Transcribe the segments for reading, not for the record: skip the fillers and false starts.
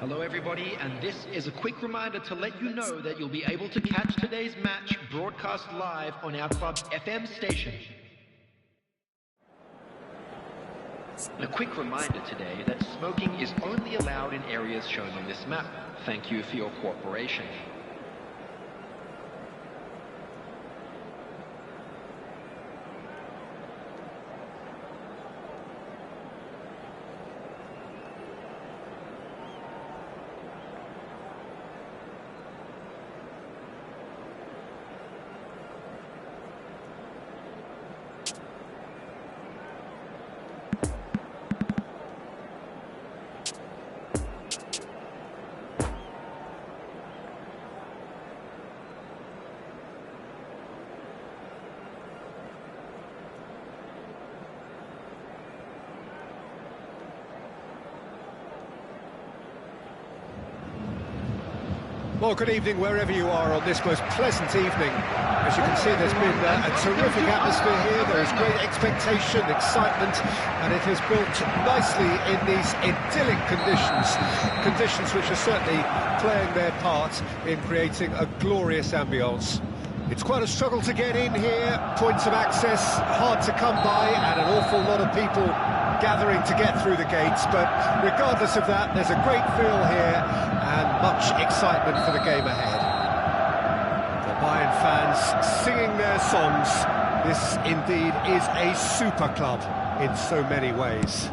Hello everybody, and this is a quick reminder to let you know that you'll be able to catch today's match broadcast live on our club's FM station. A quick reminder today that smoking is only allowed in areas shown on this map. Thank you for your cooperation. Well, good evening wherever you are on this most pleasant evening. As you can see, there's been a terrific atmosphere here. There is great expectation, excitement, and it has built nicely in these idyllic conditions. Conditions which are certainly playing their part in creating a glorious ambience. It's quite a struggle to get in here, points of access hard to come by, and an awful lot of people gathering to get through the gates, but regardless of that, there's a great feel here and much excitement for the game ahead. The Bayern fans singing their songs. This indeed is a super club in so many ways.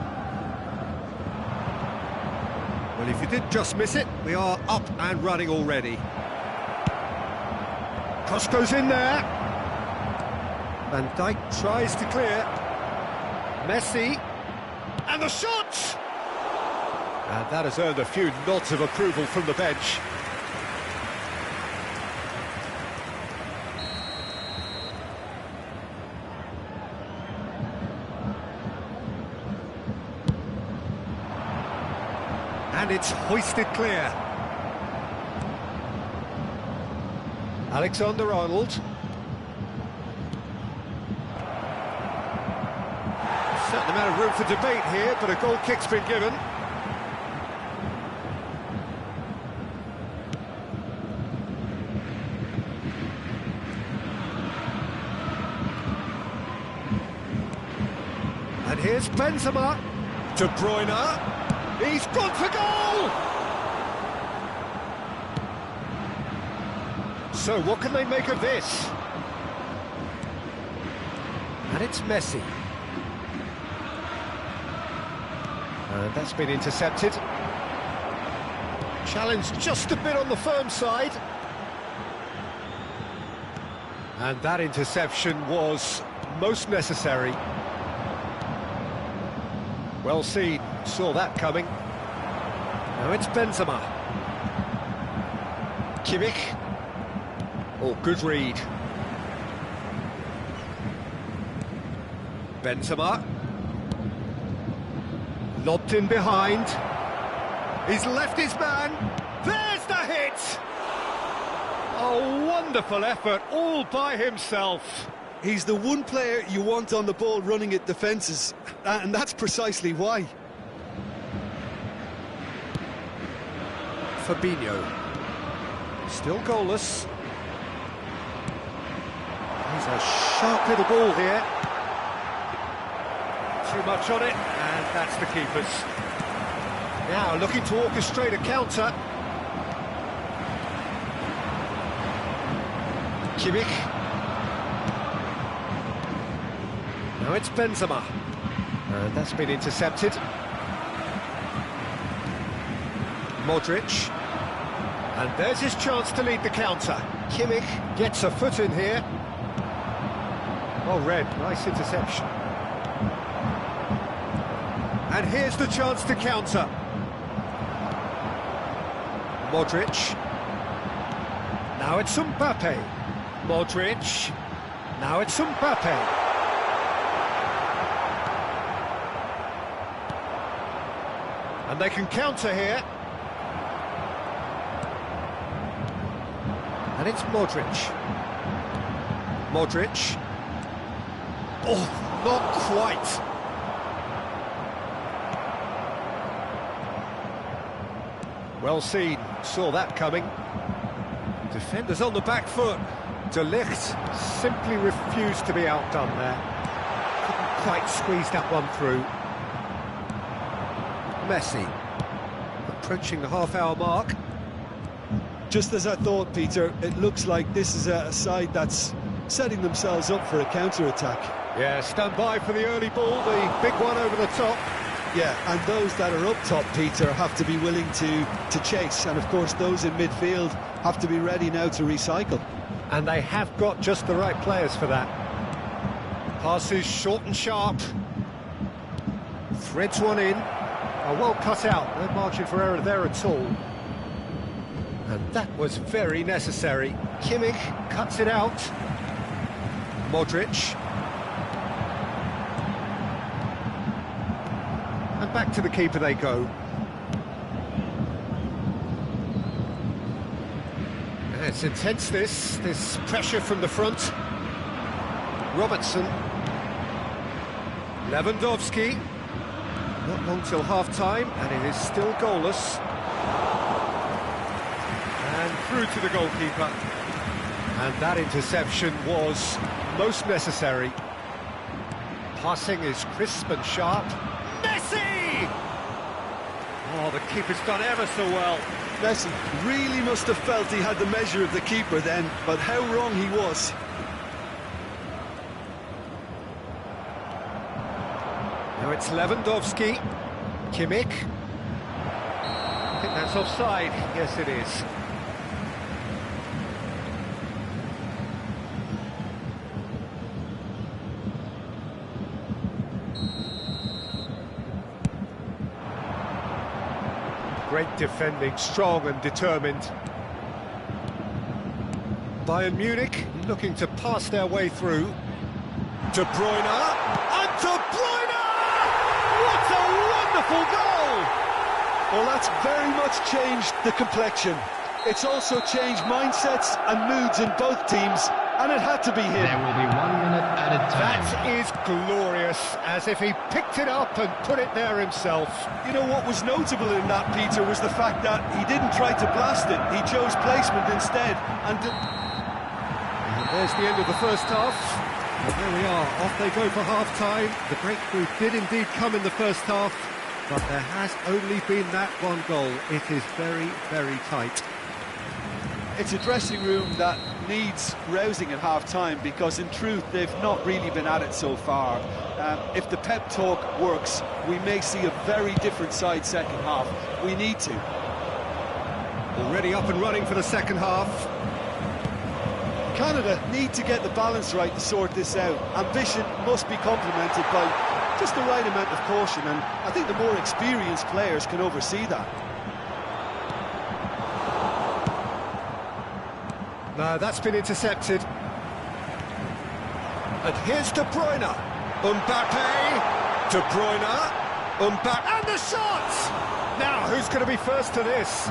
Well, if you did just miss it, we are up and running already. Cross goes in there. Van Dijk tries to clear. Messi. And the shot! And that has earned a few nods of approval from the bench. And it's hoisted clear. Alexander-Arnold. Certain amount of room for debate here, but a goal kick's been given. And here's Benzema. De Bruyne. He's gone for goal! So what can they make of this? And it's Messi. And that's been intercepted. Challenge just a bit on the firm side. And that interception was most necessary. Well seen, saw that coming. Now it's Benzema. Kimmich. Oh, good read. Benzema. Lobbed in behind. He's left his man. There's the hit! A wonderful effort, all by himself. He's the one player you want on the ball running at defences, and that's precisely why. Fabinho. Still goalless. He's a sharp little ball here. Too much on it, and that's the keeper's. Now looking to orchestrate a counter. Kimmich. Now it's Benzema. And that's been intercepted. Modric. And there's his chance to lead the counter. Kimmich gets a foot in here. Oh, Red, nice interception. And here's the chance to counter. Modric. Now it's Mbappe. Modric. Now it's Mbappe. And they can counter here. And it's Modric. Modric. Oh, not quite. Well seen, saw that coming. Defenders on the back foot. De Ligt simply refused to be outdone there. Couldn't quite squeeze that one through. Messi, approaching the half-hour mark. Just as I thought, Peter, it looks like this is a side that's setting themselves up for a counter-attack. Yeah, stand by for the early ball, the big one over the top. Yeah, and those that are up top, Peter, have to be willing to chase. And, of course, those in midfield have to be ready now to recycle. And they have got just the right players for that. Passes short and sharp. Threads one in. Well cut out, no margin for error there at all. And that was very necessary. Kimmich cuts it out. Modric. And back to the keeper they go. It's intense, this pressure from the front. Robertson. Lewandowski. Not long till half-time, and it is still goalless. And through to the goalkeeper. And that interception was most necessary. Passing is crisp and sharp. Messi! Oh, the keeper's done ever so well. Messi really must have felt he had the measure of the keeper then, but how wrong he was. Now it's Lewandowski. Kimmich. I think that's offside. Yes, it is. Great defending, strong and determined. Bayern Munich looking to pass their way through. De Bruyne, and De Bruyne! What a wonderful goal! Well, that's very much changed the complexion. It's also changed mindsets and moods in both teams, and it had to be him. There will be 1 minute added time. That is glorious, as if he picked it up and put it there himself. You know, what was notable in that, Peter, was the fact that he didn't try to blast it. He chose placement instead. And there's the end of the first half. And there we are, off they go for half-time. The breakthrough did indeed come in the first half, but there has only been that one goal. It is very, very tight. it's a dressing room that needs rousing at half-time, because in truth they've not really been at it so far. If the pep talk works, we may see a very different side second half. We need to. Already up and running for the second half. Canada need to get the balance right to sort this out. Ambition must be complemented by just the right amount of caution, and I think the more experienced players can oversee that. No, that's been intercepted. And here's De Bruyne. Mbappe. De Bruyne. Mbappe. And the shot! Now, who's going to be first to this?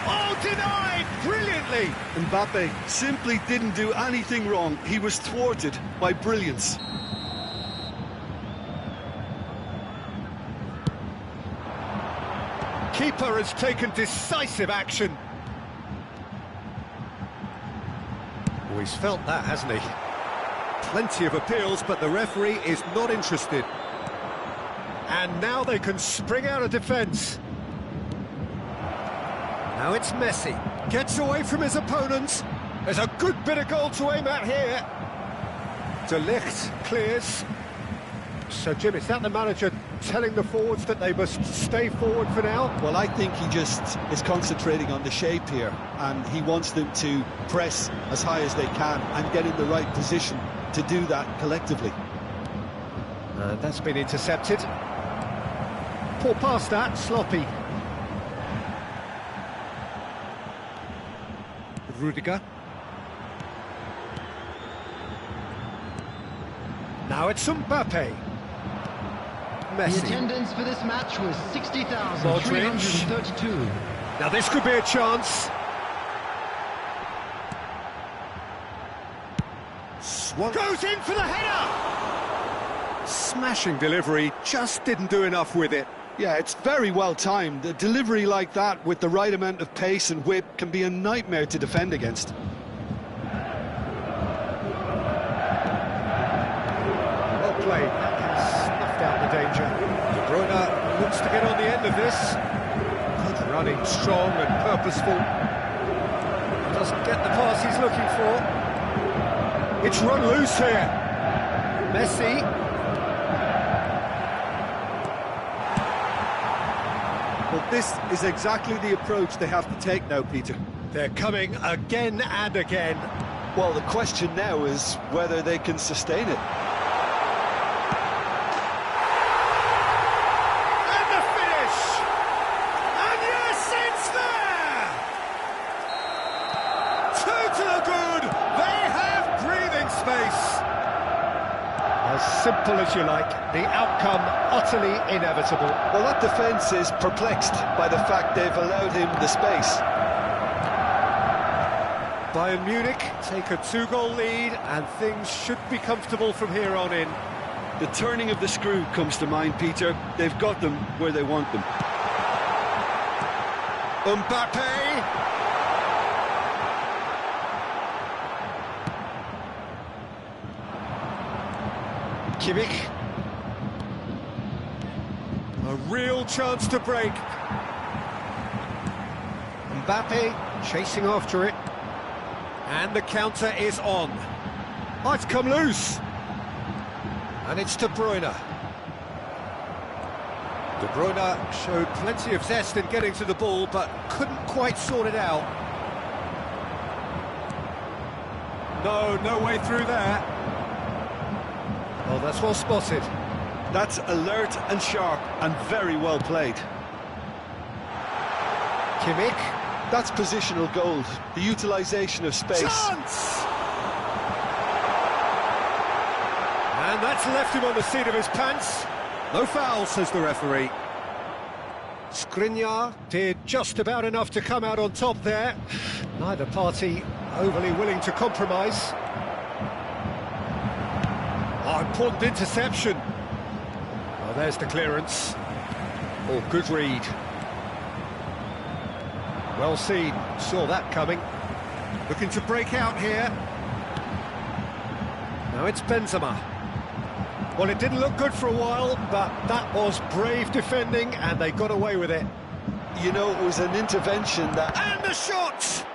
Oh, denied! Brilliantly! Mbappe simply didn't do anything wrong. He was thwarted by brilliance. Keeper has taken decisive action. Oh, he's felt that, hasn't he? Plenty of appeals, but the referee is not interested. And now they can spring out of defence. Now it's Messi. Gets away from his opponents. There's a good bit of goal to aim at here. De Ligt clears. So, Jim, is that the manager telling the forwards that they must stay forward for now? Well, I think he just is concentrating on the shape here, and he wants them to press as high as they can and get in the right position to do that collectively. That's been intercepted. Poor pass that, sloppy. Rudiger. Now it's Mbappe. Messi. The attendance for this match was 60,332. Now this could be a chance. Goes in for the header! Smashing delivery, just didn't do enough with it. Yeah, it's very well timed. A delivery like that with the right amount of pace and whip can be a nightmare to defend against. Well played. That has snuffed out the danger. De Bruyne looks to get on the end of this. Good running, strong and purposeful. Doesn't get the pass he's looking for. It's run loose here. Messi. Well, this is exactly the approach they have to take now, Peter. They're coming again and again. Well, the question now is whether they can sustain it. And the finish! And yes, it's there! Two to the good! They have breathing space! As simple as you like, the outcome utterly inevitable. Well, that defence is perplexed by the fact they've allowed him the space. Bayern Munich take a 2-goal lead and things should be comfortable from here on in. The turning of the screw comes to mind, Peter. They've got them where they want them. Mbappe! Kimmich. A real chance to break. Mbappe chasing after it. And the counter is on. Oh, it's come loose. And it's De Bruyne. De Bruyne showed plenty of zest in getting to the ball, but couldn't quite sort it out. No way through there. Oh, that's well spotted. That's alert and sharp and very well played. Kimmich. That's positional gold, the utilisation of space. Chance! And that's left him on the seat of his pants. No foul, says the referee. Skriniar did just about enough to come out on top there. Neither party overly willing to compromise. Oh, important interception. Oh, there's the clearance. Oh, good read. Well seen, saw that coming. Looking to break out here. Now it's Benzema. Well, it didn't look good for a while, but that was brave defending, and they got away with it. You know, it was an intervention that... And the shot!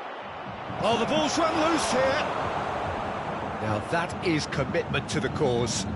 Oh, the ball's run loose here. Now that is commitment to the cause.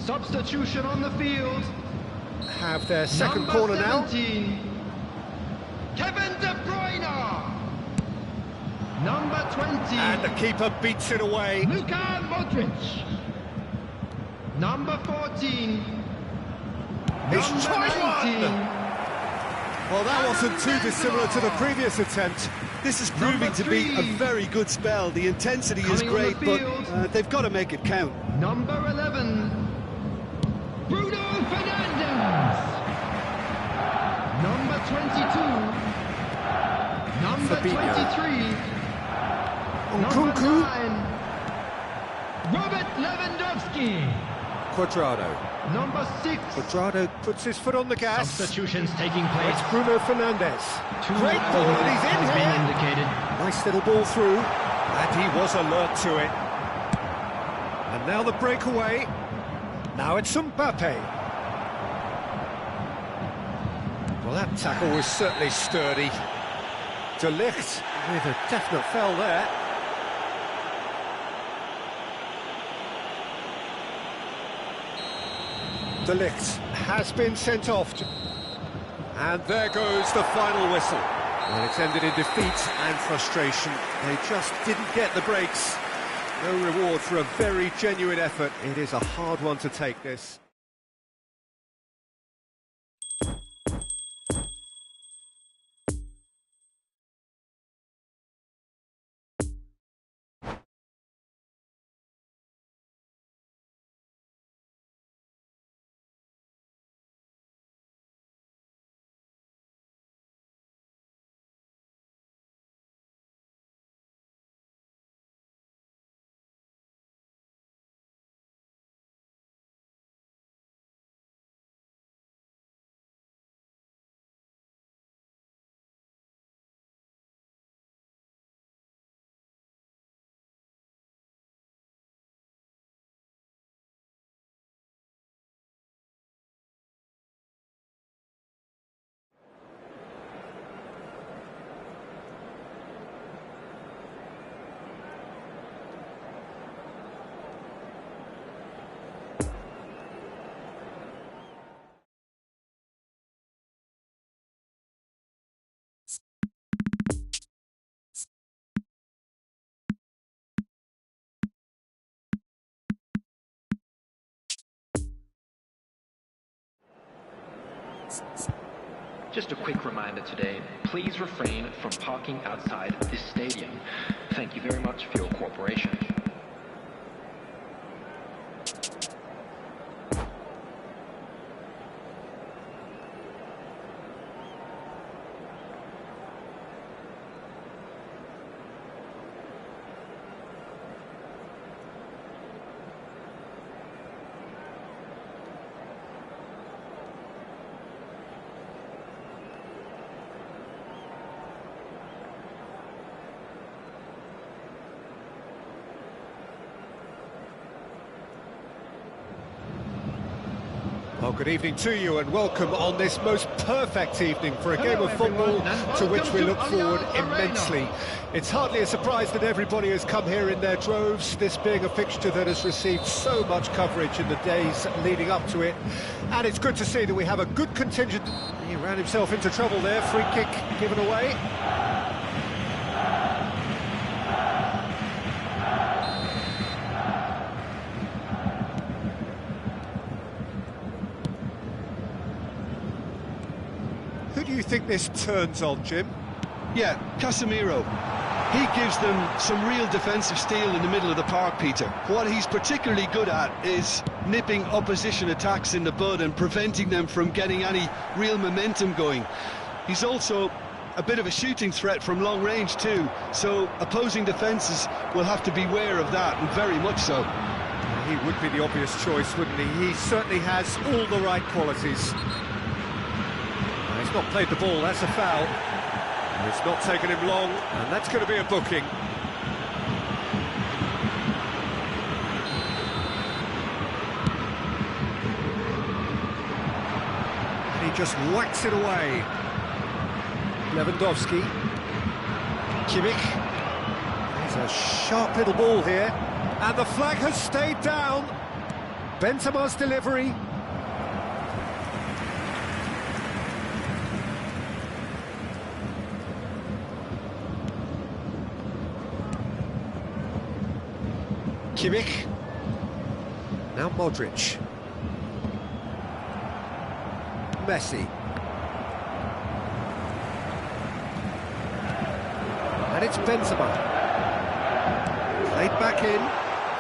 Substitution on the field. Have their second Number corner 17, now. Kevin De Bruyne. Number 20. And the keeper beats it away. Luka Modric. Number 14. He's Number tried 19. one. Well, that wasn't too dissimilar to the previous attempt. This is proving to be a very good spell. The intensity is great, but they've got to make it count. Number 11, Bruno Fernandes. Number 22, number Fabinho. 23, number 9, Robert Lewandowski. Quadrado. Number 6. Quadrado puts his foot on the gas. Substitutions taking place. It's Bruno Fernandes. Great ball, and he's in has here. been indicated. Nice little ball through, and he was alert to it. And now the breakaway. Now it's Mbappe. Well, that tackle was certainly sturdy. De Ligt with a definite foul there. De Ligt has been sent off. And there goes the final whistle. Well, it's ended in defeat and frustration. They just didn't get the breaks. No reward for a very genuine effort. It is a hard one to take, this. Just a quick reminder today, please refrain from parking outside this stadium. Thank you very much for your cooperation. Well, good evening to you and welcome on this most perfect evening for a game of football to which we look forward immensely. It's hardly a surprise that everybody has come here in their droves, this being a fixture that has received so much coverage in the days leading up to it. And it's good to see that we have a good contingent. He ran himself into trouble there, free kick given away. Who do you think this turns on, Jim? Yeah, Casemiro. He gives them some real defensive steel in the middle of the park, Peter. What he's particularly good at is nipping opposition attacks in the bud and preventing them from getting any real momentum going. He's also a bit of a shooting threat from long range too, so opposing defences will have to beware of that, and very much so. He would be the obvious choice, wouldn't he? He certainly has all the right qualities. He's not played the ball, that's a foul. It's not taken him long, and that's going to be a booking. And he just whacks it away. Lewandowski. Kimmich. There's a sharp little ball here. And the flag has stayed down. Benzema's delivery. Kimmich. Now Modric. Messi. it's Benzema. Played back in,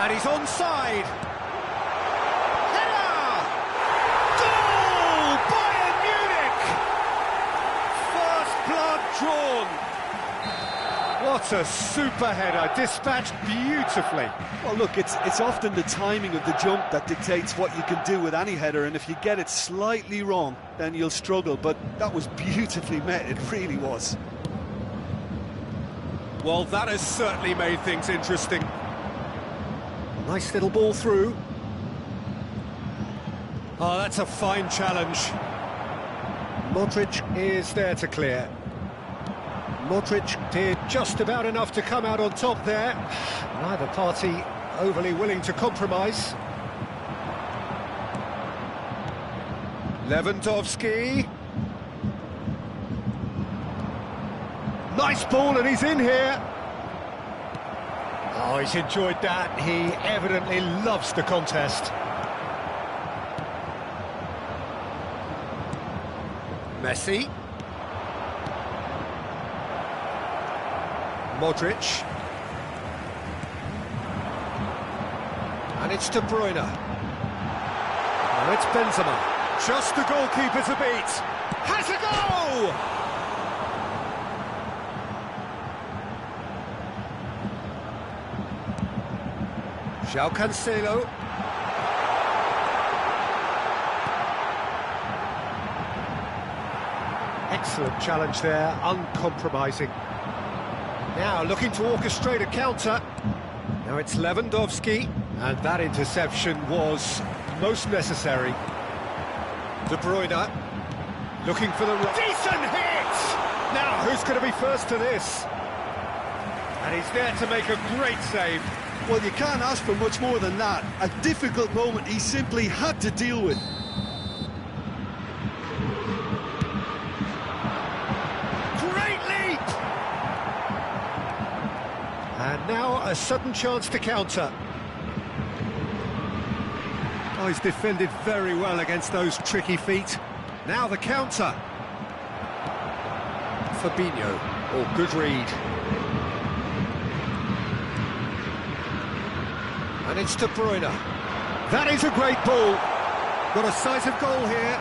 and he's onside. Header! Goal! Bayern Munich! First blood drawn. What a super header, dispatched beautifully. Well, look, it's often the timing of the jump that dictates what you can do with any header, and if you get it slightly wrong, then you'll struggle, but that was beautifully met, it really was. Well, that has certainly made things interesting. Nice little ball through. Oh, that's a fine challenge. Modric is there to clear. Modric did just about enough to come out on top there. Neither party overly willing to compromise. Lewandowski. Nice ball, and he's in here. Oh, he's enjoyed that. He evidently loves the contest. Messi. Modric. And it's De Bruyne. Now it's Benzema. Just the goalkeeper to beat. Has a goal! João Cancelo. Excellent challenge there, uncompromising. Now looking to orchestrate a counter. Now it's Lewandowski, and that interception was most necessary. De Bruyne looking for the decent hit. Now who's going to be first to this? And he's there to make a great save. Well, you can't ask for much more than that. A difficult moment he simply had to deal with. Great leap! And now a sudden chance to counter. Oh, he's defended very well against those tricky feet. Now the counter. Fabinho. Oh, good read. And it's De Bruyne. That is a great ball. Got a size of goal here.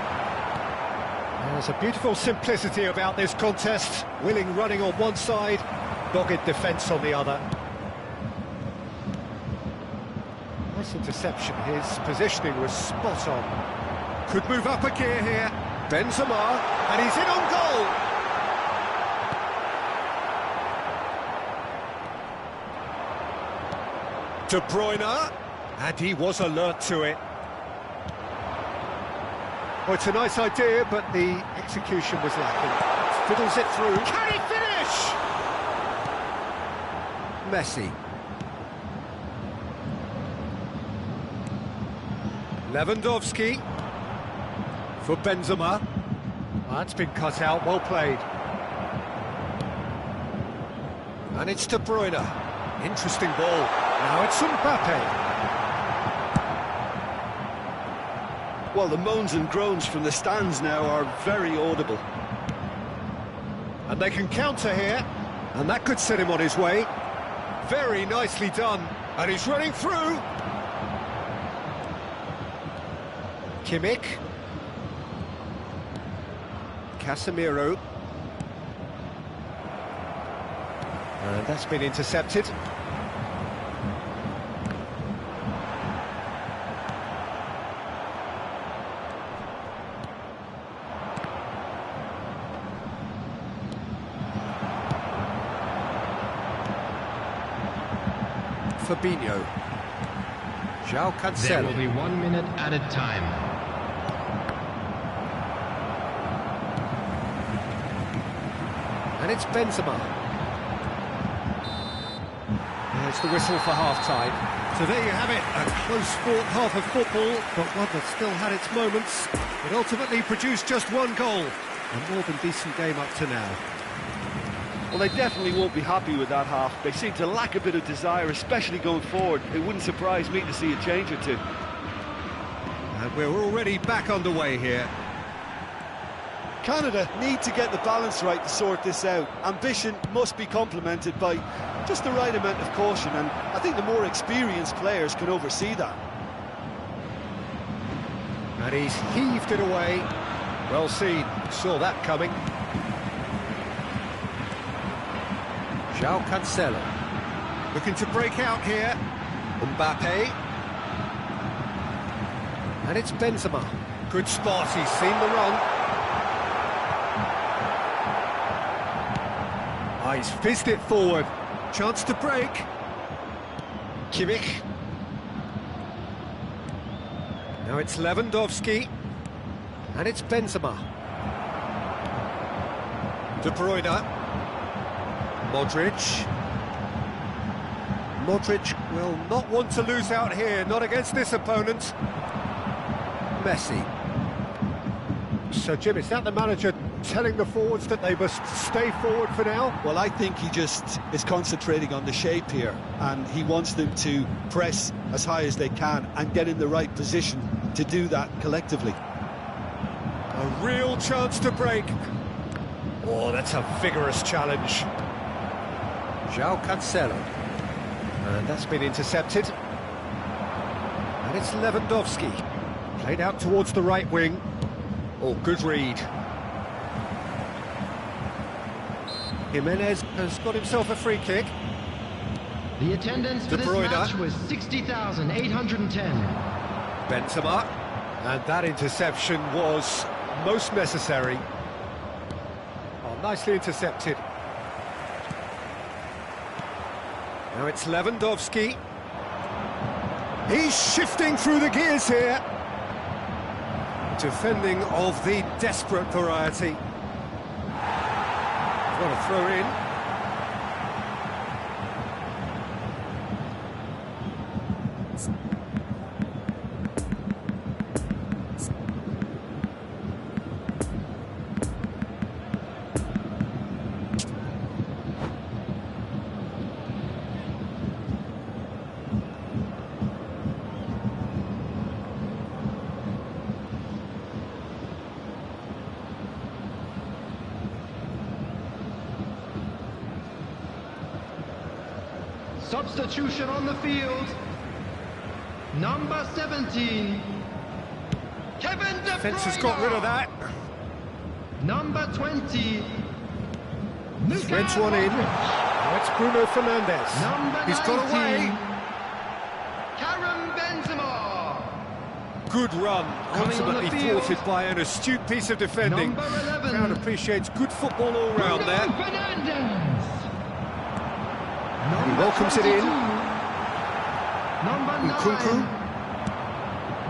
There's a beautiful simplicity about this contest. Willing running on one side, dogged defence on the other. Nice interception. His positioning was spot on. Could move up a gear here. Benzema, and he's in on goal. De Bruyne, and he was alert to it. Well, it's a nice idea, but the execution was lacking. Fiddles it through. Can he finish? Messi. Lewandowski. For Benzema. That's been cut out, well played. And it's De Bruyne. Interesting ball. Now it's Mbappe. Well, the moans and groans from the stands now are very audible. And they can counter here, and that could set him on his way. Very nicely done, and he's running through. Kimmich. Casemiro. And that's been intercepted. Fabinho. João Cancelo. There will be 1 minute at a time. And it's Benzema. There's the whistle for half-time. So there you have it, a close-fought half of football, but one that still had its moments. It ultimately produced just one goal. A more than decent game up to now. Well, they definitely won't be happy with that half. They seem to lack a bit of desire, especially going forward. It wouldn't surprise me to see a change or two. And we're already back underway here. Canada need to get the balance right to sort this out. Ambition must be complemented by just the right amount of caution, and I think the more experienced players can oversee that. And he's heaved it away. Well seen, saw that coming. João Cancelo. Looking to break out here. Mbappe. And it's Benzema. Good spot, he's seen the run. He's fizzed it forward. Chance to break. Kimmich. Now it's Lewandowski. And it's Benzema. De Bruyne. Modric. Modric will not want to lose out here, not against this opponent. Messi. So, Jim, is that the manager telling the forwards that they must stay forward for now? Well, I think he just is concentrating on the shape here, and he wants them to press as high as they can and get in the right position to do that collectively. A real chance to break. Oh, that's a vigorous challenge. João Cancelo. And that's been intercepted. And it's Lewandowski. Played out towards the right wing. Oh, good read. Jimenez has got himself a free kick. The attendance for this match was 60,810. Benzema. And that interception was most necessary. Oh, nicely intercepted. Now it's Lewandowski. He's shifting through the gears here. Defending of the desperate variety. Got a throw in. Substitution on the field. Number 17. Kevin De Bruyne. Fence has got rid of that. Number 20. Threads one in. Now it's Bruno Fernandes. Number He's got 19. away. Karim Benzema. Good run. Coming on the Ultimately field. thwarted by an astute piece of defending. Number 11. Crowd appreciates good football all round Bruno there. Fernandes. He welcomes it in. Number 9. Nkunku.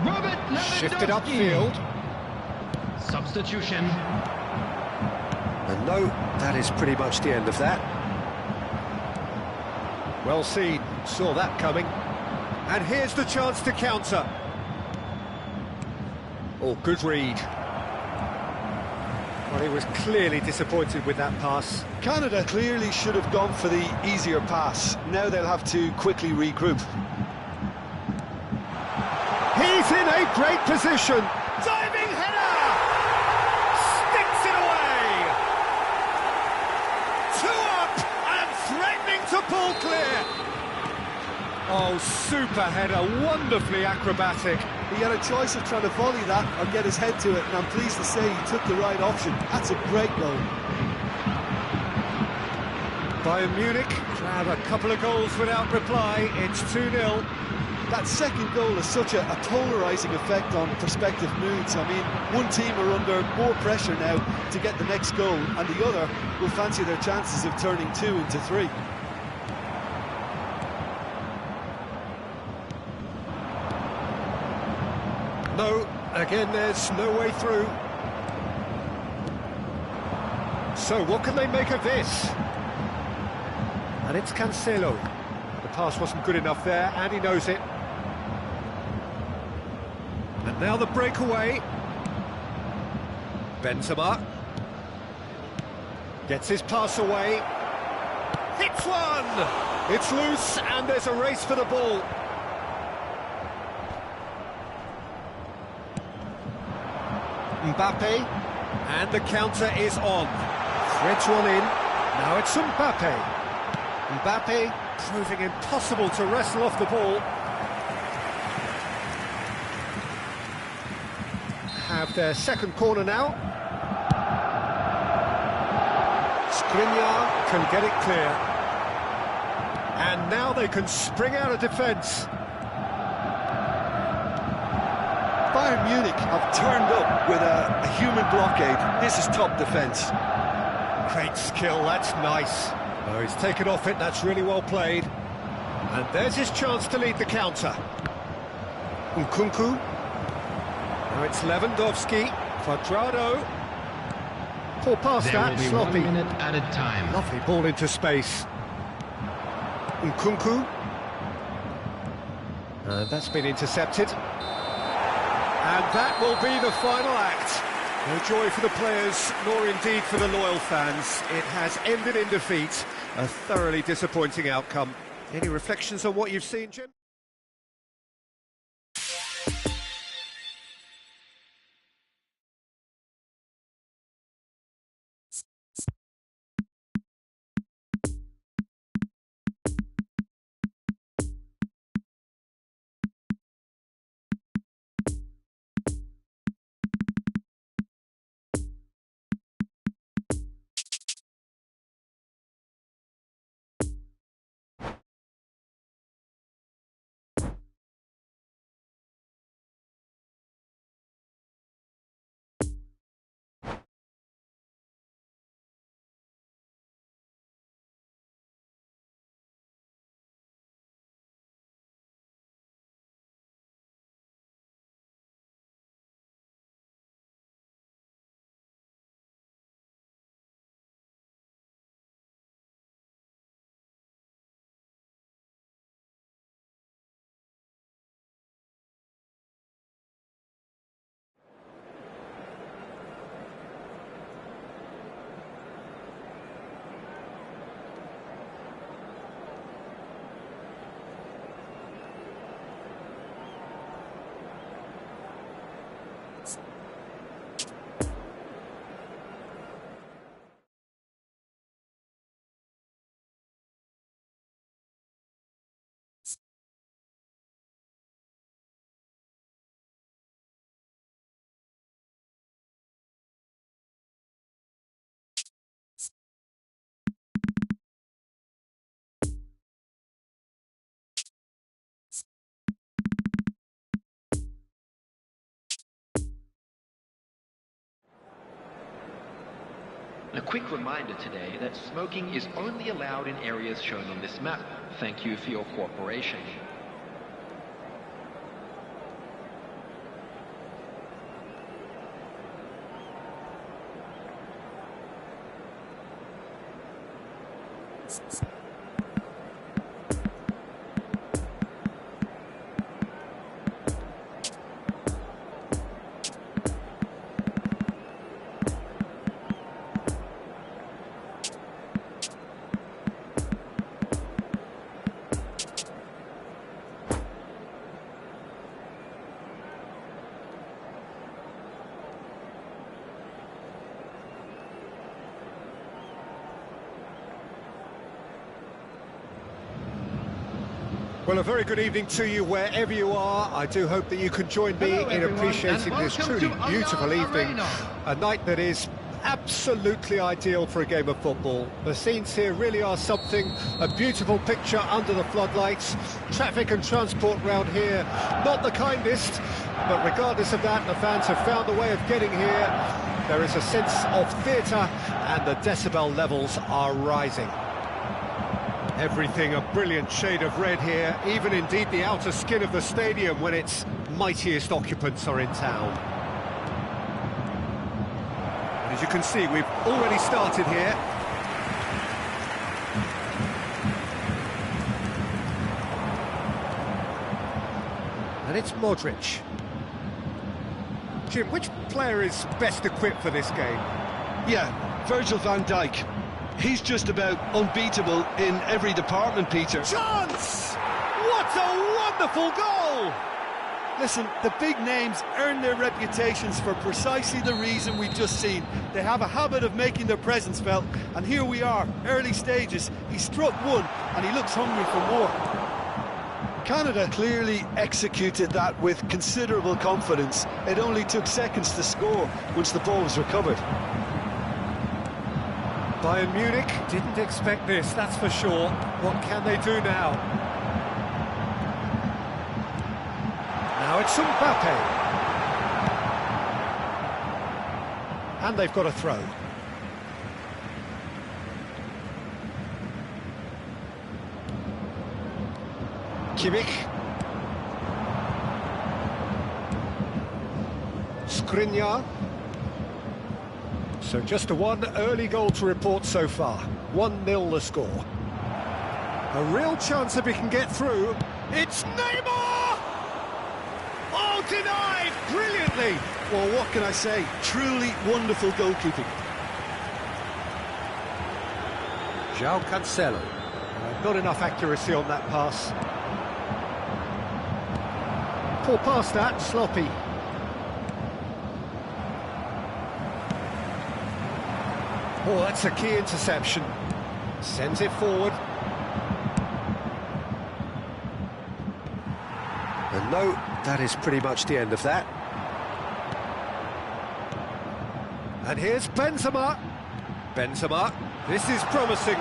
Robert Lewandowski. Shifted upfield. Substitution. And no, that is pretty much the end of that. Well seen, saw that coming. And here's the chance to counter. Oh, good read. Well, he was clearly disappointed with that pass. Canada clearly should have gone for the easier pass. Now they'll have to quickly regroup. He's in a great position. Diving header! Sticks it away! 2 up and threatening to pull clear. Oh, super header, wonderfully acrobatic. He had a choice of trying to volley that or get his head to it, and I'm pleased to say he took the right option. That's a great goal. Bayern Munich have a couple of goals without reply. It's 2-0. That second goal has such a polarising effect on prospective moods. I mean, one team are under more pressure now to get the next goal, and the other will fancy their chances of turning 2 into 3. No, again there's no way through. So what can they make of this? And it's Cancelo. The pass wasn't good enough there, and he knows it. And now the breakaway. Benzema gets his pass away. Hits one! It's loose, and there's a race for the ball. Mbappe. And the counter is on. Threads one in. Now it's Mbappe. Mbappe proving impossible to wrestle off the ball. Have their second corner now. Skriniar can get it clear. And now they can spring out of defence. Bayern Munich have turned up with a human blockade. This is top defence. Great skill, that's nice. Oh, he's taken off it, that's really well played. And there's his chance to lead the counter. Nkunku. Now it's Lewandowski. Quadrado. Poor pass There will that, be sloppy. 1 minute at a time. Lovely ball into space. Nkunku. And that's been intercepted. And that will be the final act. No joy for the players, nor indeed for the loyal fans. It has ended in defeat. A thoroughly disappointing outcome. Any reflections on what you've seen, Jim? A quick reminder today that smoking is only allowed in areas shown on this map. Thank you for your cooperation. Well, a very good evening to you wherever you are. I do hope that you can join me Hello, in everyone, appreciating and this welcome truly to beautiful AnhHuan evening. Arena. A night that is absolutely ideal for a game of football. The scenes here really are something. A beautiful picture under the floodlights. Traffic and transport round here, not the kindest, but regardless of that, the fans have found a way of getting here. There is a sense of theatre, and the decibel levels are rising. Everything a brilliant shade of red here, even indeed the outer skin of the stadium when its mightiest occupants are in town. And as you can see, we've already started here. And it's Modric. Jim, which player is best equipped for this game? Yeah, Virgil van Dijk. He's just about unbeatable in every department, Peter. Chance! What a wonderful goal! Listen, the big names earn their reputations for precisely the reason we've just seen. They have a habit of making their presence felt, and here we are, early stages. He struck one, and he looks hungry for more. Canada clearly executed that with considerable confidence. It only took seconds to score once the ball was recovered. Bayern Munich didn't expect this, that's for sure. What can they do now? Now it's Mbappe. And they've got a throw. Kimmich. Skriniar. So just a one early goal to report so far. 1-0 the score. A real chance if he can get through. It's Neymar! Oh, denied brilliantly! Well, what can I say? Truly wonderful goalkeeping. João Cancelo. Not enough accuracy on that pass. Poor pass that, sloppy. Oh, that's a key interception. Sends it forward. And no, that is pretty much the end of that. And here's Benzema. Benzema, this is promising.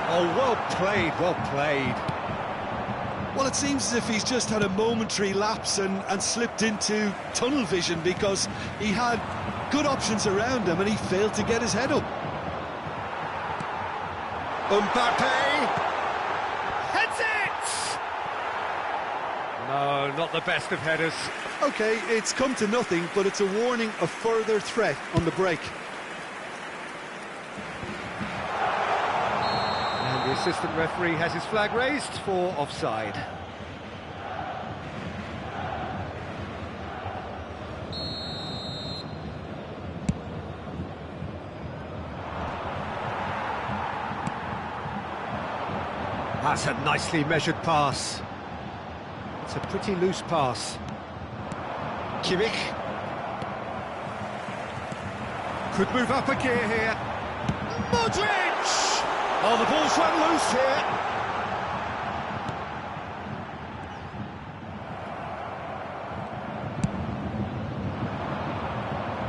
Oh, well played, well played. Well, it seems as if he's just had a momentary lapse and slipped into tunnel vision, because he had good options around him and he failed to get his head up. Mbappe heads it! No, not the best of headers. OK, it's come to nothing, but it's a warning of further threat on the break. And the assistant referee has his flag raised for offside. That's a nicely measured pass. It's a pretty loose pass. Kimmich. Could move up a gear here. Modric! Oh, the ball's run loose here.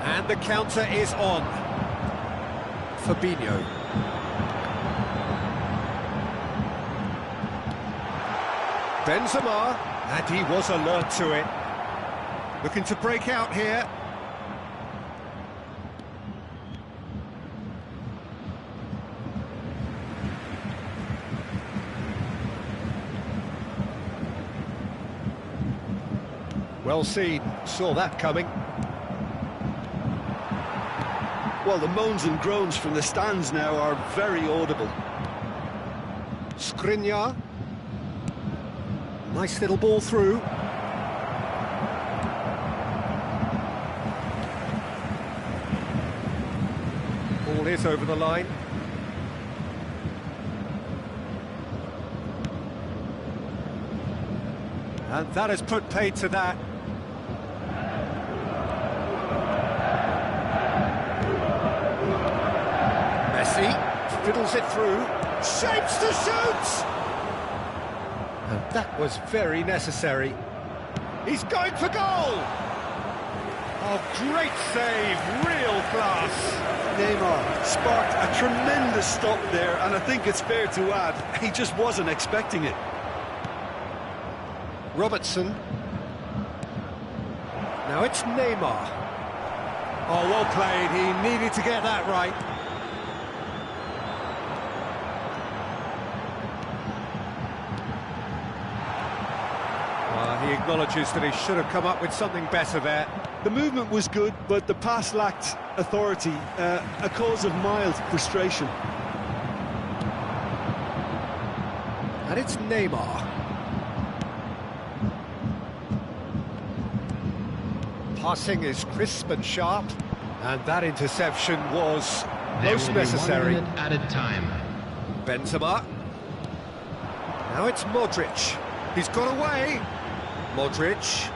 And the counter is on. Fabinho. Benzema, and he was alert to it. Looking to break out here. Well seen, saw that coming. Well, the moans and groans from the stands now are very audible. Skriniar. Nice little ball through. Ball is over the line. And that has put paid to that. Messi fiddles it through. Shapes to shoot! And that was very necessary. He's going for goal! Oh, great save, real class. Neymar sparked a tremendous stop there, and I think it's fair to add, he just wasn't expecting it. Robertson. Now it's Neymar. Oh, well played, he needed to get that right. He acknowledges that he should have come up with something better there. The movement was good, but the pass lacked authority, a cause of mild frustration. And it's Neymar. Passing is crisp and sharp, and that interception was most necessary. 1 minute added time. Benzema. Now it's Modric. He's got away. Modric.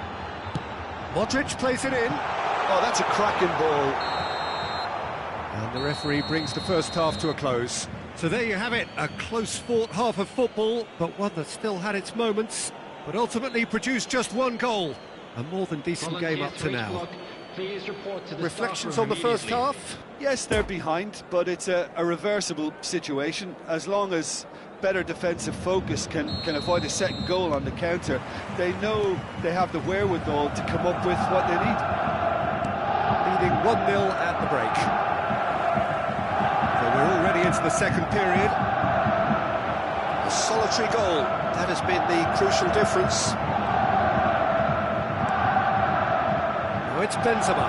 Modric plays it in. Oh, that's a cracking ball. And the referee brings the first half to a close. So there you have it, a close-fought half of football, but one that still had its moments, but ultimately produced just one goal. A more than decent game up to now. Reflections on the first half? Yes, they're behind, but it's a reversible situation. As long as better defensive focus can avoid a second goal on the counter, they know they have the wherewithal to come up with what they need. Leading 1-0 at the break. So we're already into the second period. A solitary goal, that has been the crucial difference. Now it's Benzema.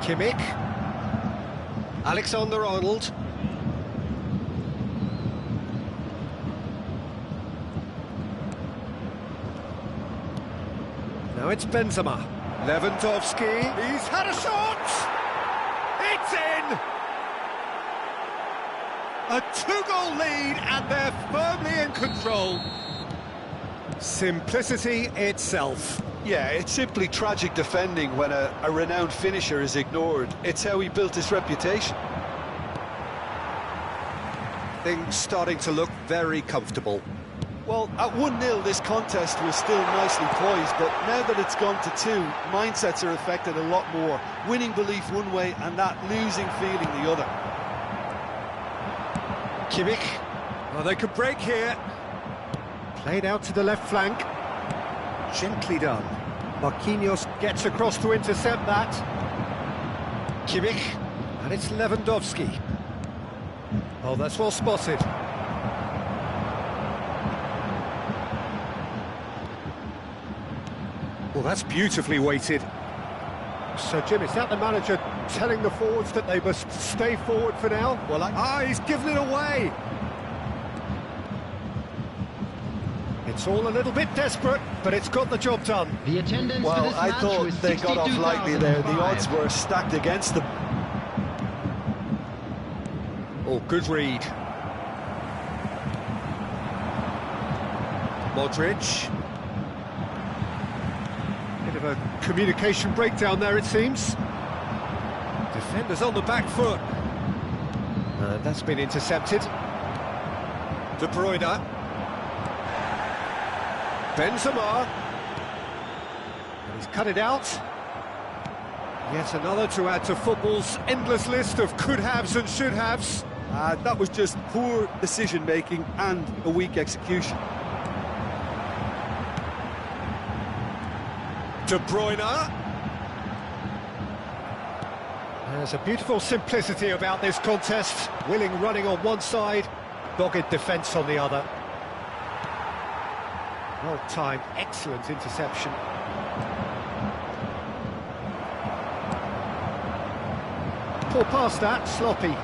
Kimmich. Alexander-Arnold. Now it's Benzema. Lewandowski. He's had a shot! It's in! A two-goal lead, and they're firmly in control. Simplicity itself. Yeah, it's simply tragic defending when a renowned finisher is ignored. It's how he built his reputation. Things starting to look very comfortable. Well, at 1-0 this contest was still nicely poised, but now that it's gone to 2, mindsets are affected a lot more. Winning belief one way and that losing feeling the other. Kimmich. Oh, they could break here. Played out to the left flank. Gently done. Marquinhos gets across to intercept that. Kimmich. And it's Lewandowski. Oh, that's well spotted. Well, that's beautifully weighted. So, Jim, is that the manager telling the forwards that they must stay forward for now? Well, he's given it away. It's all a little bit desperate, but it's got the job done. The attendance for Well, this I match thought was they got off lightly there. The odds 62,005. were stacked against them. Oh, good read. Modric. Bit of a communication breakdown there, it seems. Defenders on the back foot. That's been intercepted. De Bruyne. Benzema. And he's cut it out. Yet another to add to football's endless list of could-haves and should-haves. That was just poor decision-making and a weak execution. De Bruyne. There's a beautiful simplicity about this contest. Willing running on one side, dogged defence on the other. Well-timed, excellent interception. Pull past that, sloppy.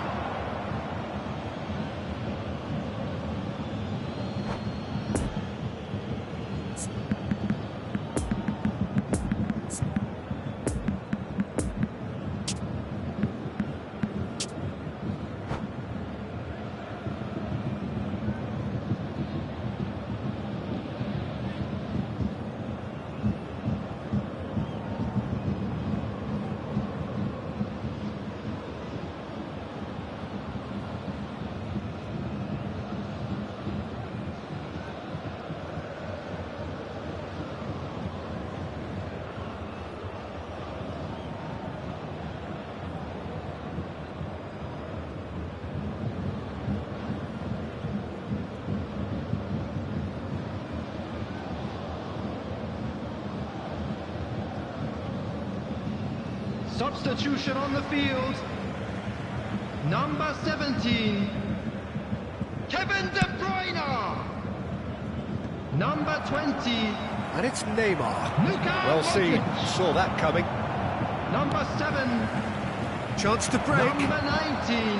Substitution on the field. Number 17, Kevin De Bruyne. Number 20, And it's Neymar. Luka Well seen, Modric. saw that coming. Number 7, Chance to break. number 19.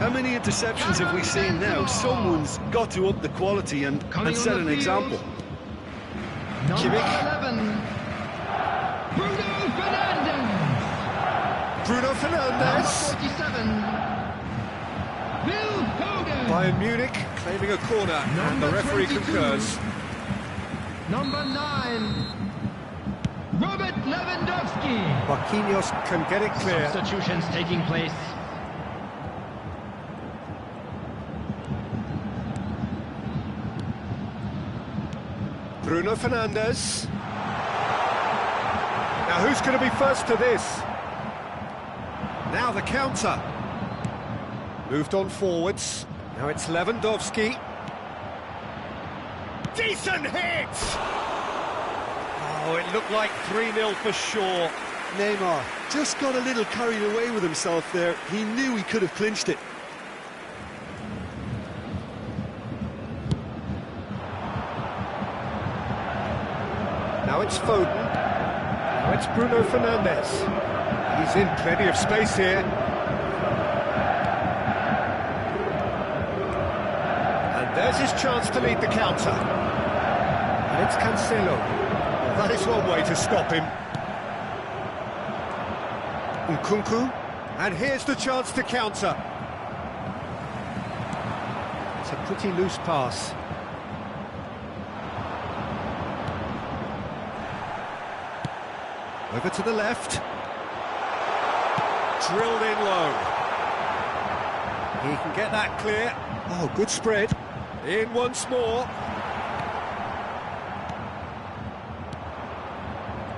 How many interceptions have we seen now? Someone's got to up the quality and Coming set on an the field. example. Number Kimmich. 11, Bruno Fernandes. Bruno Number Fernandes. 47, Phil Foden. Bayern Munich claiming a corner, and the Number referee 22. concurs. Number 9, Marquinhos can get it clear. Substitutions taking place. Bruno Fernandes. Now who's going to be first to this? Now the counter. Moved on forwards. Now it's Lewandowski. Decent hit! Oh, it looked like 3-0 for sure. Neymar just got a little carried away with himself there. He knew he could have clinched it. Now it's Foden. Now it's Bruno Fernandes. He's in plenty of space here. And there's his chance to lead the counter. And it's Cancelo. Well, that is one way to stop him. Nkunku. And here's the chance to counter. It's a pretty loose pass. Over to the left. Drilled in low. He can get that clear. Oh, good spread. In once more.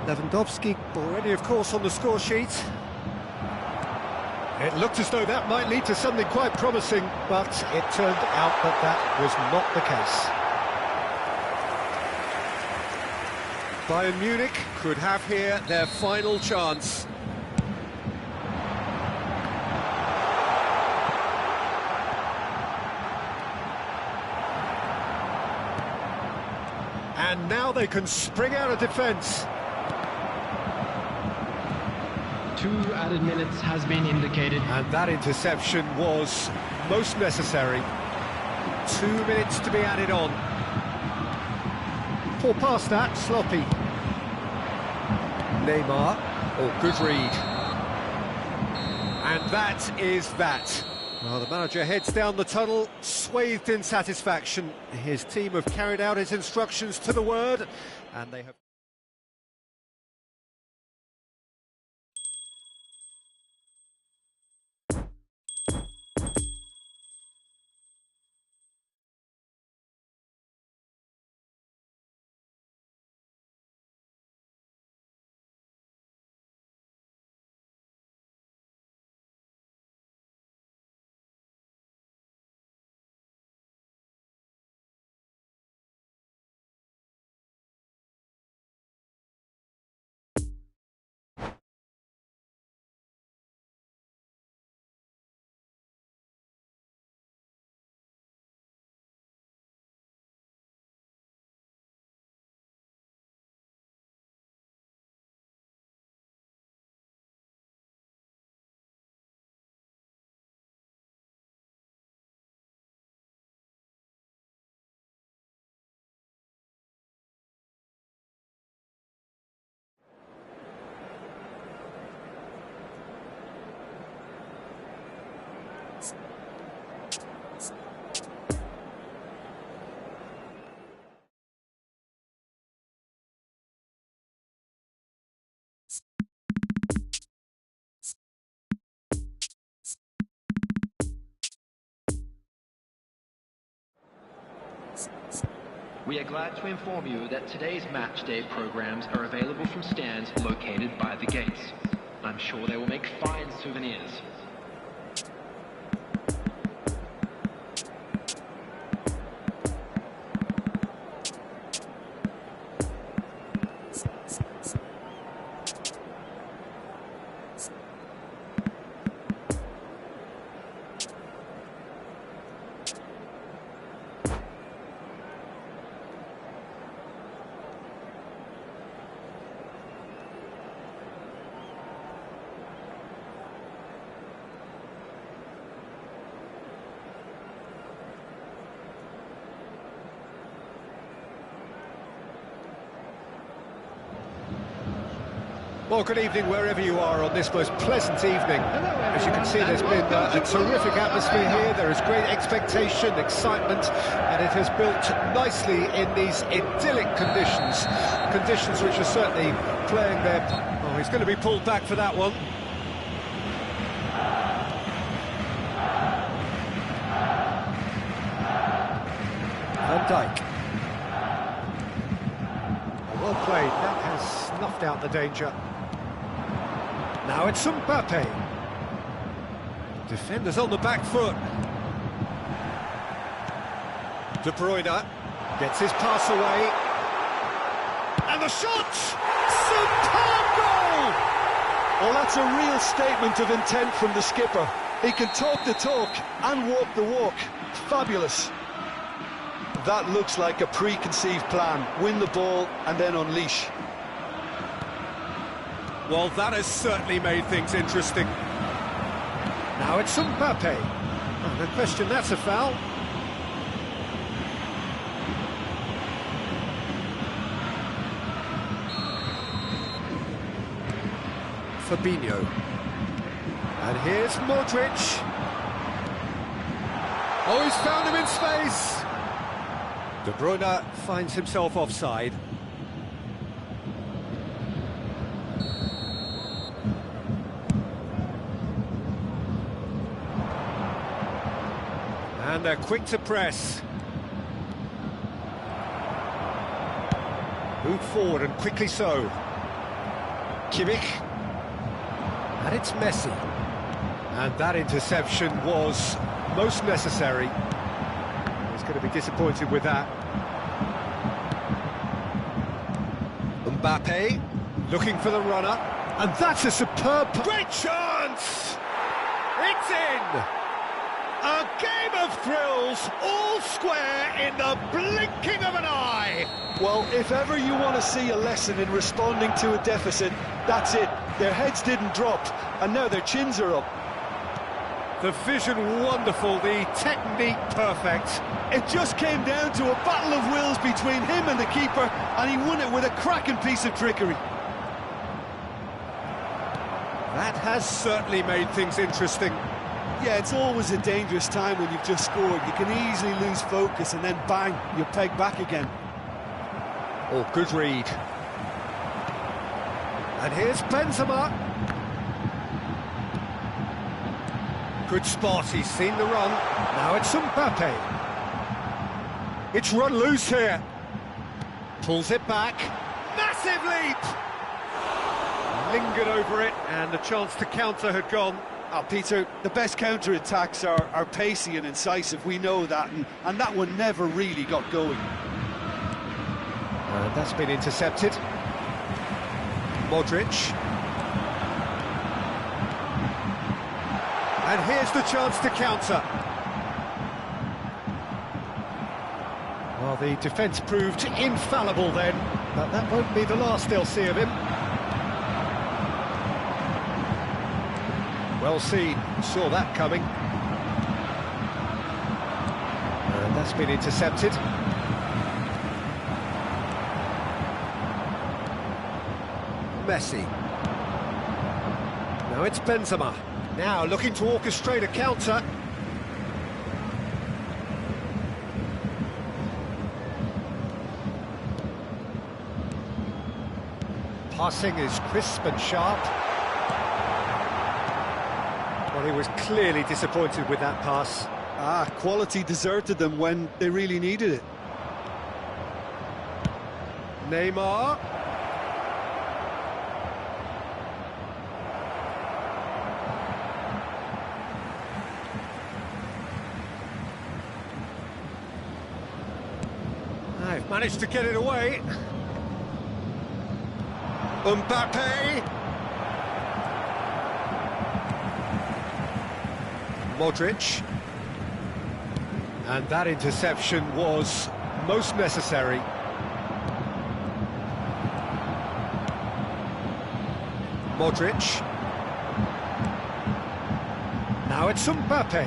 Lewandowski already, of course, on the score sheet. It looked as though that might lead to something quite promising, but it turned out that that was not the case. Bayern Munich could have here their final chance. And now they can spring out of defence. 2 added minutes has been indicated. And that interception was most necessary. 2 minutes to be added on. Poor pass that, sloppy. Neymar. Oh, good read. And that is that. Well, the manager heads down the tunnel, swathed in satisfaction. His team have carried out his instructions to the word, and they have... We are glad to inform you that today's match day programs are available from stands located by the gates. I'm sure they will make fine souvenirs. Well, good evening wherever you are on this most pleasant evening. As you can see, there's been a terrific atmosphere here. There is great expectation, excitement, and it has built nicely in these idyllic conditions. Conditions which are certainly playing their... Oh, he's going to be pulled back for that one. Van Dijk. Well played, that has snuffed out the danger. Now it's Mbappe. Defenders on the back foot. De Bruyne gets his pass away. And the shot! Superb goal! Well, that's a real statement of intent from the skipper. He can talk the talk and walk the walk. Fabulous. That looks like a preconceived plan. Win the ball and then unleash. Well, that has certainly made things interesting. Now it's Mbappe. Oh, no question, that's a foul. Fabinho. And here's Modric. Oh, he's found him in space. De Bruyne finds himself offside. And they're quick to press. Move forward and quickly so. Kimmich. And it's Messi. And that interception was most necessary. He's going to be disappointed with that. Mbappe looking for the runner. And that's a superb... Great chance! It's in! A game of thrills, all square in the blinking of an eye. Well, if ever you want to see a lesson in responding to a deficit, that's it. Their heads didn't drop, and now their chins are up. The vision wonderful, the technique perfect. It just came down to a battle of wills between him and the keeper, and he won it with a cracking piece of trickery. That has certainly made things interesting. Yeah, it's always a dangerous time when you've just scored. You can easily lose focus and then bang, you're pegged back again. Oh, good read. And here's Benzema. Good spot, he's seen the run. Now it's Mbappe. It's run loose here. Pulls it back. Massive leap! Lingered over it, and the chance to counter had gone. Oh, Peter, the best counter-attacks are pacey and incisive, we know that, and that one never really got going. And that's been intercepted. Modric. And here's the chance to counter. Well, the defence proved infallible then, but that won't be the last they'll see of him. Well seen, saw that coming. And that's been intercepted. Messi. Now it's Benzema. Now looking to orchestrate a counter. Passing is crisp and sharp. Well, he was clearly disappointed with that pass. Quality deserted them when they really needed it. Neymar. They've managed to get it away. Mbappe. Modric. And that interception was most necessary. Modric. Now it's Mbappe.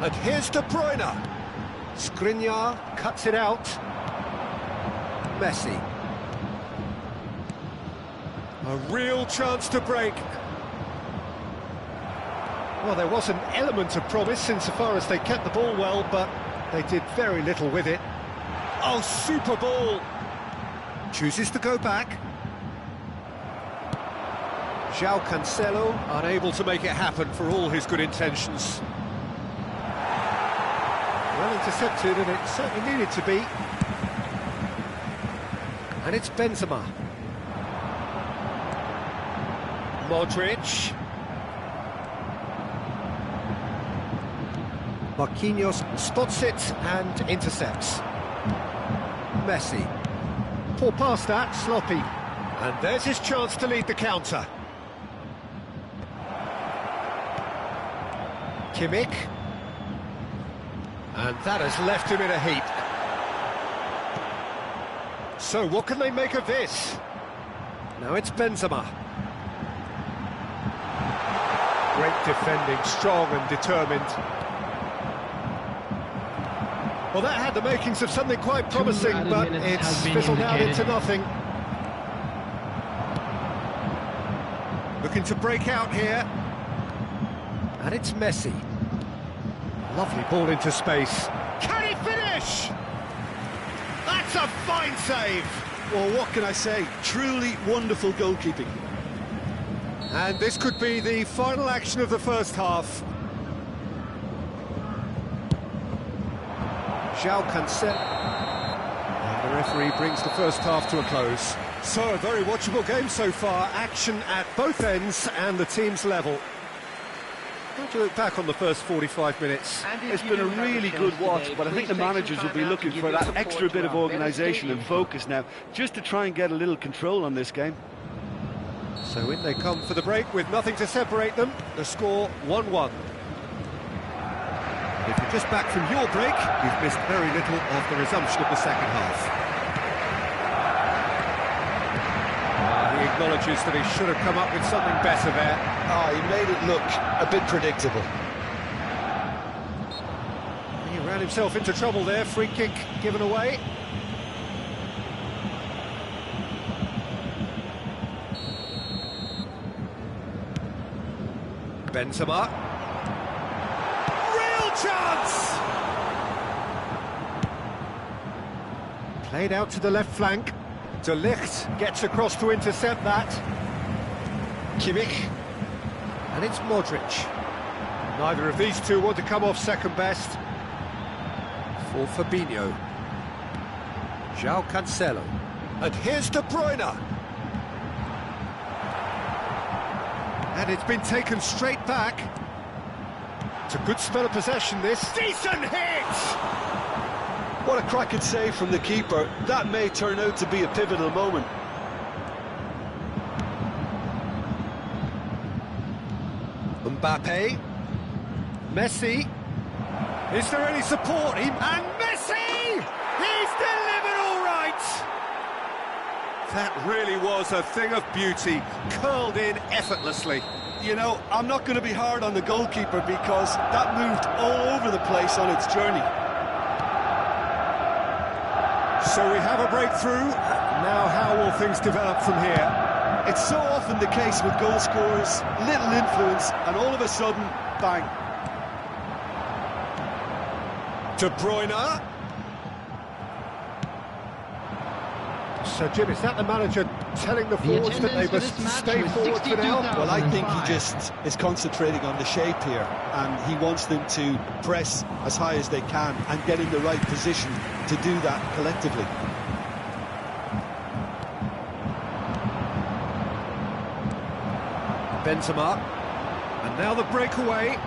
And here's De Bruyne. Skriniar cuts it out. Messi. A real chance to break. Well, there was an element of promise insofar as they kept the ball well, but they did very little with it. Oh, super ball! Chooses to go back. João Cancelo unable to make it happen for all his good intentions. Well intercepted, and it certainly needed to be. And it's Benzema. Modric. Marquinhos spots it and intercepts. Messi. Poor pass that, sloppy. And there's his chance to lead the counter. Kimmich. And that has left him in a heap. So what can they make of this? Now it's Benzema. Great defending, strong and determined. Well, that had the makings of something quite promising, but it's fizzled out into nothing. Looking to break out here. And it's Messi. Lovely ball into space. Can he finish? That's a fine save! Well, what can I say? Truly wonderful goalkeeping. And this could be the final action of the first half. João Cancelo. And the referee brings the first half to a close. So, a very watchable game so far. Action at both ends and the team's level. How do you look back on the first 45 minutes? It's been a really good watch, but I think the managers will be looking for that extra bit of organisation and focus now, just to try and get a little control on this game. So in they come for the break with nothing to separate them. The score 1-1. If you're just back from your break, you've missed very little of the resumption of the second half. He acknowledges that he should have come up with something better there. Oh, he made it look a bit predictable. He ran himself into trouble there. Free kick given away. Benzema. Real chance! Played out to the left flank. De Ligt gets across to intercept that. Kimmich. And it's Modric. Neither of these two want to come off second best. For Fabinho. João Cancelo. And here's De Bruyne. And it's been taken straight back. It's a good spell of possession, this. Decent hit! What a cracking save from the keeper. That may turn out to be a pivotal moment. Mbappe. Messi. Is there any support? And Messi! He's delivered all right! That really was a thing of beauty, curled in effortlessly. You know, I'm not going to be hard on the goalkeeper because that moved all over the place on its journey. So we have a breakthrough. Now how will things develop from here? It's so often the case with goal scorers, little influence, and all of a sudden, bang. De Bruyne. So, Jim, is that the manager telling the forwards that they must stay forward for now? Well, I think he just is concentrating on the shape here, and he wants them to press as high as they can and get in the right position to do that collectively. Benzema. And now the breakaway.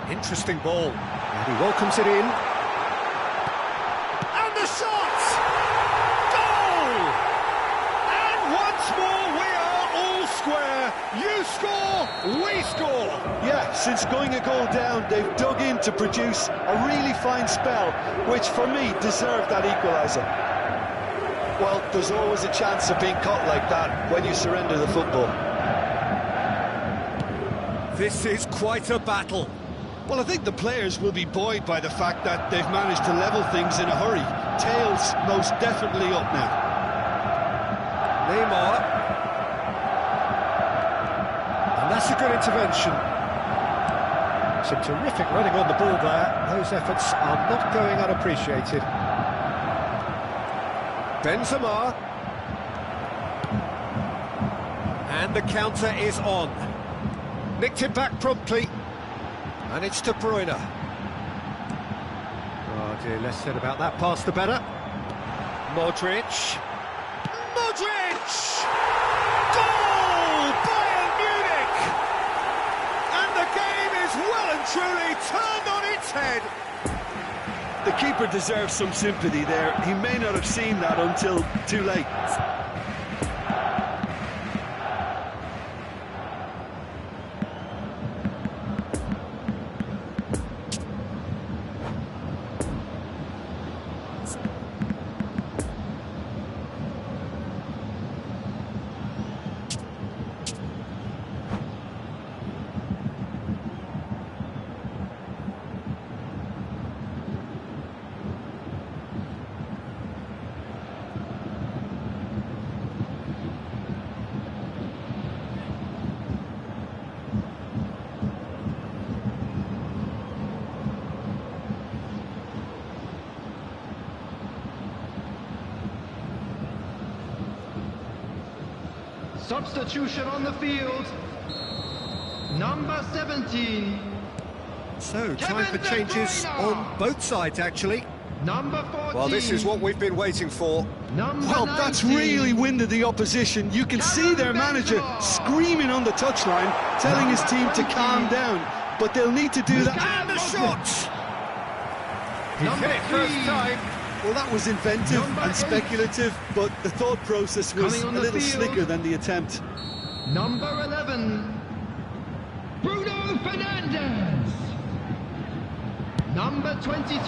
Interesting ball. And he welcomes it in. And the shot! Goal! And once more we are all square. You score, we score. Yeah, since going a goal down, they've dug in to produce a really fine spell, which for me deserved that equaliser. Well, there's always a chance of being caught like that when you surrender the football. This is quite a battle. Well, I think the players will be buoyed by the fact that they've managed to level things in a hurry. Tails most definitely up now. Neymar. a good intervention. Some terrific running on the ball there. Those efforts are not going unappreciated. Benzema. And the counter is on. Nicked it back promptly. And it's De Bruyne. Oh dear, less said about that pass the better. Modric. Modric! Goal! Bayern Munich! And the game is well and truly turned on its head. The keeper deserves some sympathy there. He may not have seen that until too late. Substitution on the field. Number 17. So, time for changes on both sides, actually. Number 14. Well, this is what we've been waiting for. Number Well, 19. that's really winded the opposition. You can see their manager screaming on the touchline, telling his team to calm down. But they'll need to do that. And the shot! He Number hit it first 3. time. Well, that was inventive Number and 8. speculative, but the thought process was Coming a on the little field. slicker than the attempt. Number 11. Bruno Fernandes. Number 23.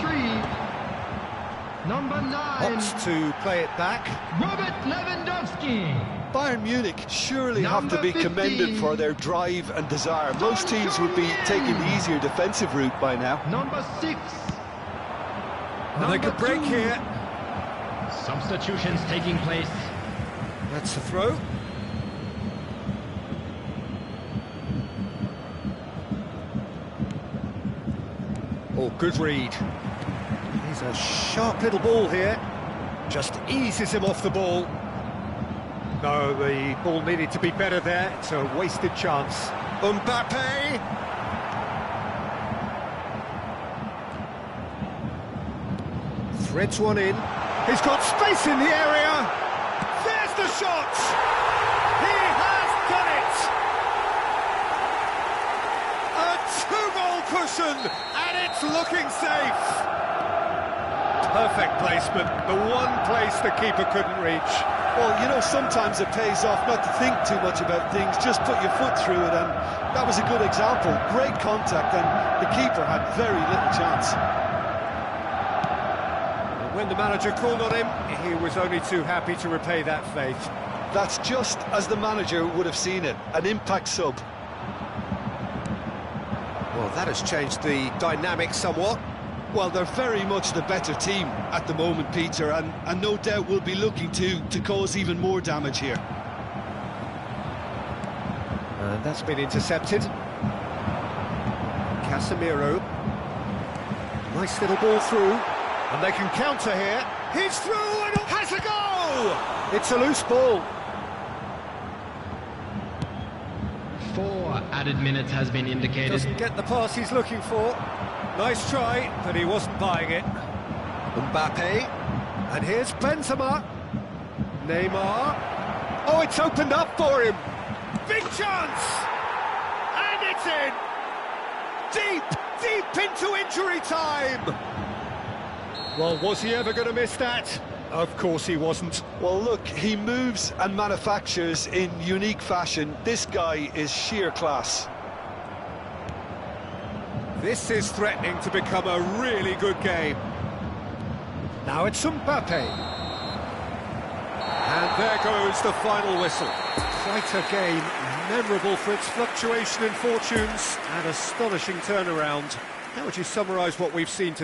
Number 9. Opts to play it back. Robert Lewandowski. Bayern Munich surely have to Number be commended 15. for their drive and desire. Most teams would be taking the easier defensive route by now. Number 6. And they could break 2. here. Substitutions taking place. That's the throw. Oh, good read. He's a sharp little ball here. Just eases him off the ball. No, the ball needed to be better there. It's a wasted chance. Mbappe. Threads one in. He's got space in the area. There's the shot. He has done it. A two-goal cushion, and it's looking safe. Perfect placement. The one place the keeper couldn't reach. Well, you know, sometimes it pays off not to think too much about things, just put your foot through it, and that was a good example. Great contact, and the keeper had very little chance. When the manager called on him, he was only too happy to repay that faith. That's just as the manager would have seen it, an impact sub. Well, that has changed the dynamic somewhat. Well, they're very much the better team at the moment, Peter, and no doubt will be looking to cause even more damage here. And that's been intercepted. Casemiro. Nice little ball through. And they can counter here. He's through and has a go! It's a loose ball. 4 added minutes has been indicated. Doesn't get the pass he's looking for. Nice try, but he wasn't buying it. Mbappe. And here's Benzema. Neymar. Oh, it's opened up for him. Big chance! And it's in! Deep into injury time! Well, was he ever going to miss that? Of course he wasn't. Well, look, he moves and manufactures in unique fashion. This guy is sheer class. This is threatening to become a really good game. Now it's Mbappe. And there goes the final whistle. Quite a game, memorable for its fluctuation in fortunes and astonishing turnaround. How would you summarise what we've seen today?